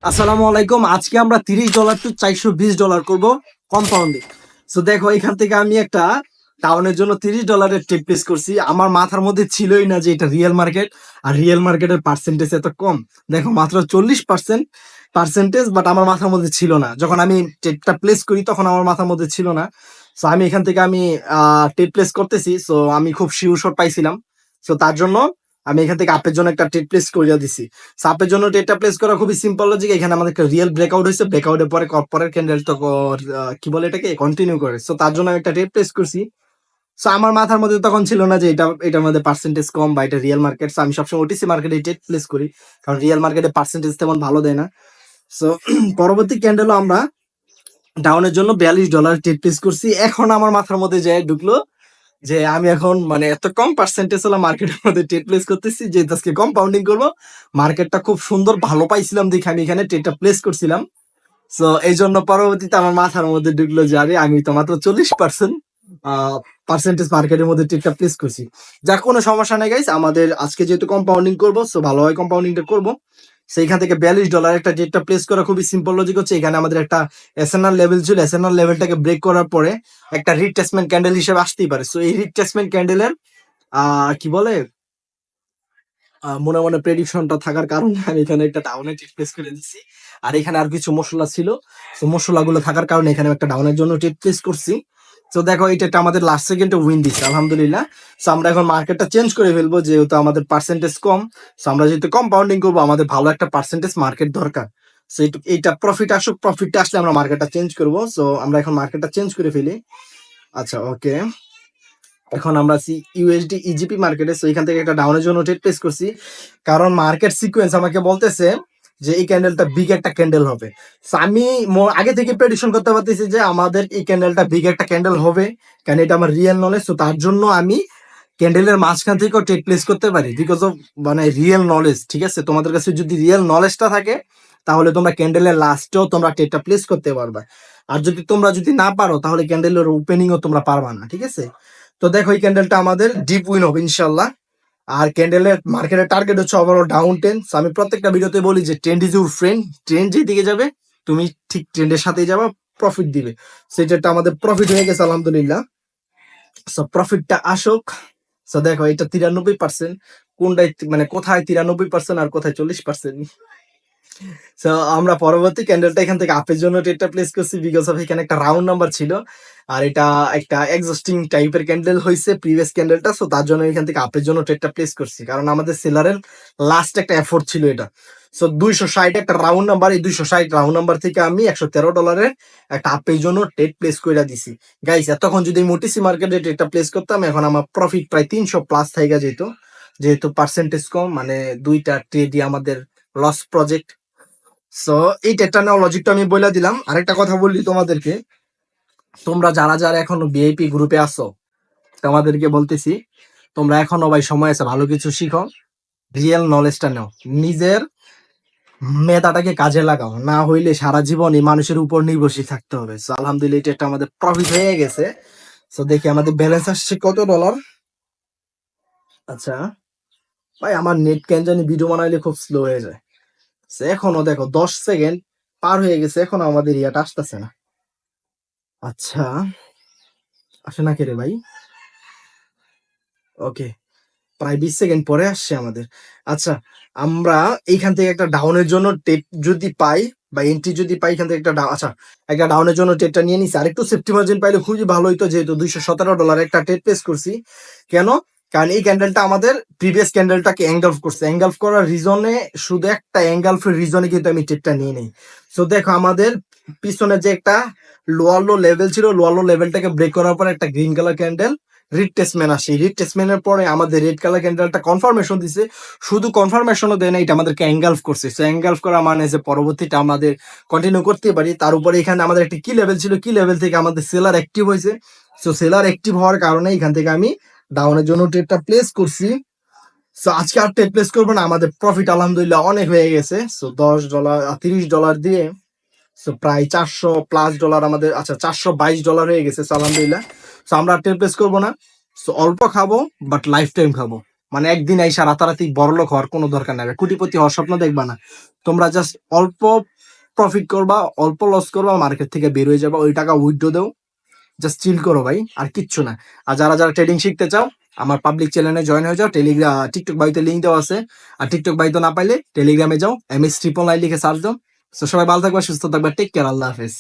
আসসালামু আলাইকুম। আজকে আমরা $30 টু $420 করব কম্পাউন্ডিং। সো দেখো, এখান থেকে আমি একটা টাউনের জন্য $30 ট্রিপ প্লেস করছি। আমার মাথার মধ্যে ছিলই না যে এটা রিয়েল মার্কেট, আর রিয়েল মার্কেটের পার্সেন্টেজ এত কম। দেখো মাত্র 40% পার্সেন্টেজ, বাট আমার মাথার মধ্যে ছিল না। যখন আমি ট্রেডটা প্লেস করি তখন আমার মাথার মধ্যে ছিল না। সো আমি এখান থেকে আমি ট্রেড প্লেস করতেছি। সো আমি খুব শিওর শট পাইছিলাম। সো তার জন্য আমি এখান থেকে আপের জন্য একটা ট্রেড প্লেস করিয়া দিছি। সাপের জন্য ডেটা প্লেস করা খুবই সিম্পল লজিক। এখানে আমাদের রিয়েল ব্রেকআউট হয়েছে, ব্রেকআউটের পরে পরের ক্যান্ডেল তো কি বলে এটাকে কন্টিনিউ করে। সো তার জন্য আমি একটা রেট প্লেস করছি। সো আমার মাথার মধ্যে তখন ছিল না যে এটার মধ্যে পার্সেন্টেজ কম বা এটা রিয়েল মার্কেট। সো আমি সবসময় ওটিসি মার্কেটে ট্রেড প্লেস করি, কারণ রিয়েল মার্কেটে পার্সেন্টেজ তেমন ভালো দেয় না। সো পরবর্তী ক্যান্ডেলও আমরা ডাউনের জন্য $42 ট্রেড প্লেস করছি। এখন আমার মাথার মধ্যে যায় ঢুকলো যে আমি এখন মানে এত কম পার্সেন্টেজ হলো মার্কেটের মধ্যে ট্রেড প্লেস করতেছি, যে আজকে কম্পাউন্ডিং করবো। মার্কেটটা খুব সুন্দর ভালো পাইছিলাম দেখে আমি এখানে ট্রেডটা প্লেস করছিলাম। সো এই জন্য পরবর্তীতে আমার মাথার মধ্যে ঢুকলো যে আরে আমি তো মাত্র 40% পার্সেন্টেজ মার্কেটের মধ্যে ট্রেডটা প্লেস করছি। যা কোনো সমস্যা নেই গাইস, আমাদের আজকে যেহেতু কম্পাউন্ডিং করবো, সো ভালোভাবে কম্পাউন্ডিংটা করবো। সেইখান থেকে $42 একটা ট্রেডটা প্লেস করা খুবই সিম্পল লজিক হচ্ছে। এখানে আমাদের একটা এসএনআর লেভেল ছিল, এসএনআর লেভেলটাকে ব্রেক করার পরে একটা রিট্রেসমেন্ট ক্যান্ডেল হিসেবে আসতেই পারে। সো এই রিট্রেসমেন্ট ক্যান্ডেলের কি বলে মনে মনে প্রেডিকশনটা থাকার কারণে আমি এখানে একটা ডাউনের ট্রেড প্লেস করে দিচ্ছি। আর এখানে আর কিছু মশলা ছিল, তো মশলাগুলো থাকার কারণে এখানে একটা ডাউনের জন্য ট্রেড প্লেস করছি। তো দেখো এটা আমাদের লাস্ট সেকেন্ডে উইন দিচ্ছে আলহামদুলিল্লাহ। তো আমরা এখন মার্কেটটা চেঞ্জ করে ফেলবো, যেহেতু আমাদের পার্সেন্টেজ কম। তো আমরা যেহেতু কম্পাউন্ডিং করবো, আমাদের ভালো একটা পার্সেন্টেজ মার্কেট দরকার। সো এইটা প্রফিট আসুক, প্রফিটটা আসলে আমরা মার্কেটটা চেঞ্জ করবো। সো আমরা এখন মার্কেটটা চেঞ্জ করে ফেলি। আচ্ছা, ওকে। এখন আমরা আছি ইউএসডি ইজিপি মার্কেটে। সো এখান থেকে একটা ডাউনের জন্য ট্রেড প্লেস করছি, কারণ মার্কেট সিকোয়েন্স আমাকে বলতেছে যে এই ক্যান্ডেলটা বিগ একটা ক্যান্ডেল হবে। সো আমি আগে থেকে প্রেডিকশন করতে পারতেছি যে আমাদের এই ক্যান্ডেলটা বিগ একটা ক্যান্ডেল হবে, কারণ এটা আমার রিয়েল নলেজ। তো তার জন্য আমি ক্যান্ডেলের মাঝখান থেকেও ট্রেড প্লেস করতে পারি, বিকজ অফ মানে রিয়েল নলেজ। ঠিক আছে, তোমাদের কাছে যদি রিয়েল নলেজটা থাকে তাহলে তোমরা ক্যান্ডেলের লাস্টেও তোমরা ট্রেডটা প্লেস করতে পারবে। আর যদি না পারো তাহলে ক্যান্ডেলের ওপেনিংও তোমরা পারবা না। ঠিক আছে, তো দেখো এই ক্যান্ডেলটা আমাদের ডিপ উইন হবে ইনশাল্লাহ। আর ক্যান্ডেলের মার্কেটের টার্গেট হচ্ছে ওভারঅল ডাউন 10। আমি প্রত্যেকটা ভিডিওতে বলি যে trend is your friend. Trend যেদিকে যাবে তুমি ঠিক ট্রেন্ডের সাথেই যাবা, প্রফিট দিবে। সেটা আমাদের প্রফিট হয়ে গেছে আলহামদুলিল্লাহ। সো প্রফিটটা আসুক। সো দেখো এটা 93%। কোনটাই মানে কোথায় 93% আর কোথায় 40%। সো আমরা পরবর্তী ক্যান্ডেলটা এখান থেকে আপের জন্য ট্রেডটা প্লেস করছি, বিকজ অফ এখানে একটা রাউন্ড নাম্বার ছিল। আর এটা একটা এক্সস্টিং টাইপের ক্যান্ডেল হয়েছে প্রিভিয়াস ক্যান্ডেলটা। সো তার জন্য এখান থেকে আপের জন্য ট্রেডটা প্লেস করছি, কারণ আমাদের সেলারের লাস্ট একটা এফোর্ট ছিল এটা। সো 260 একটা রাউন্ড নাম্বার, এই 260 রাউন্ড নাম্বার থেকে আমি $113 একটা আপের জন্য ট্রেড প্লেস করে দিছি। গাইস, এতক্ষণ যদি মোটিসি মার্কেটে ট্রেডটা প্লেস করতাম, এখন আমার প্রফিট প্রায় 300+ থাইকা যেত, যেহেতু পার্সেন্টেজ কম, মানে দুইটা ট্রেডই আমাদের লস প্রজেক্ট। সো এই টেটটা নেওয়া লজিকটা আমি বলে দিলাম। আরেকটা কথা বললি তোমাদেরকে, তোমরা যারা যারা এখনো ভিআইপি গ্রুপে আছো তোমাদেরকে বলতেছি, তোমরা এখনো ভাই সময় আছে, ভালো কিছু শিখো, রিয়েল নলেজটা নাও, নিজের মেধাটাকে কাজে লাগাও, না হইলে সারা জীবন এই মানুষের উপর নির্ভরশীল থাকতে হবে। সো আলহামদুলিল্লাহ এটা আমাদের প্রফিট হয়ে গেছে। সো দেখি আমাদের ব্যালেন্স আসছে কত ডলার। আচ্ছা ভাই, আমার নেট কেন জানি ভিডিও বানাইলে খুব স্লো হয়ে যায়। এখনো দেখো 10 সেকেন্ড পার হয়ে গেছে, এখনো আমাদের ইয়াটা আসতেছে না। আচ্ছা, আসে না কে রে ভাই? ওকে, প্রায় 20 সেকেন্ড পরে আসছে আমাদের। আচ্ছা, আমরা এইখান থেকে একটা ডাউনের জন্য টেপ যদি পাই বা এন্ট্রি যদি পাই, এখান থেকে আচ্ছা একটা ডাউনের জন্য টেপটা নিয়ে নিছি। আরেকটু সেফটি মার্জিন পাইলে খুবই ভালো হইতো, যেহেতু $217 একটা টেপ প্লেস করছি। কেন? কারণ এই ক্যান্ডেলটা আমাদের প্রিভিয়াস ক্যান্ডেলটাকে এঙ্গালফ করছে। এঙ্গালফ করার রিজনে, শুধু একটা এঙ্গালফের রিজনে কিন্তু আমি টেপটা নিয়ে নেই। সো দেখো আমাদের পিছনে যে একটা লোয়ার লো লেভেল ছিল, লোয়ার লো লেভেলটাকে ব্রেক করার পর একটা গ্রিন কালার ক্যান্ডেল রিট্রেসমেন্ট আসে। রিট্রেসমেন্টের পরে আমাদের রেড কালার ক্যান্ডেলটা কনফার্মেশন দিছে। শুধু কনফার্মেশনও দেয় না, এটা আমাদেরকে এঙ্গালফ করছে। সো এঙ্গালফ করা মানে যে পরবর্তীটা আমাদের কন্টিনিউ করতে পারি। তার উপরে এখানে আমাদের একটা কি লেভেল ছিল, কি লেভেল থেকে আমাদের সেলার অ্যাক্টিভ হয়েছে। সো সেলার অ্যাক্টিভ হওয়ার কারণে এখান থেকে আমি ডাউনের জন্য ট্রেডটা প্লেস করছি। সো আজকে আর ট্রেড প্লেস করবো না, আমাদের প্রফিট আলহামদুলিল্লাহ অনেক হয়ে গেছে। সো $10 $30 দিয়ে সো প্রায় $400+ আমাদের, আচ্ছা $422 হয়ে গেছে। সো আলহামদুলিল্লাহ। সো আমরা ট্রেড প্লেস করবো না। সো অল্প খাবো, বাট লাইফ টাইম খাবো। মানে একদিন আইসা রাতারাতি বড়লোক হওয়ার কোনো দরকার নাই, কোটিপতি হওয়ার স্বপ্ন দেখবা না। তোমরা জাস্ট অল্প প্রফিট করবা, অল্প লস করবা, মার্কেট থেকে বের হয়ে যাবা, ওই টাকা উইথড্র দাও, জাস্ট চিল করো ভাই, আর কিচ্ছু না। আর যারা যারা ট্রেডিং শিখতে চাও আমার পাবলিক চ্যানেলে জয়েন হয়ে যাও, টেলিগ্রাম টিকটক বাড়িতে লিঙ্ক দেওয়া আছে। আর টিকটক বাড়িতে না পাইলে টেলিগ্রামে যাও, MS9 লিখে সার্চ দাও। তো সবাই ভালো থাকবা, সুস্থ থাকবা, টেক কেয়ার, আল্লাহ হাফেজ।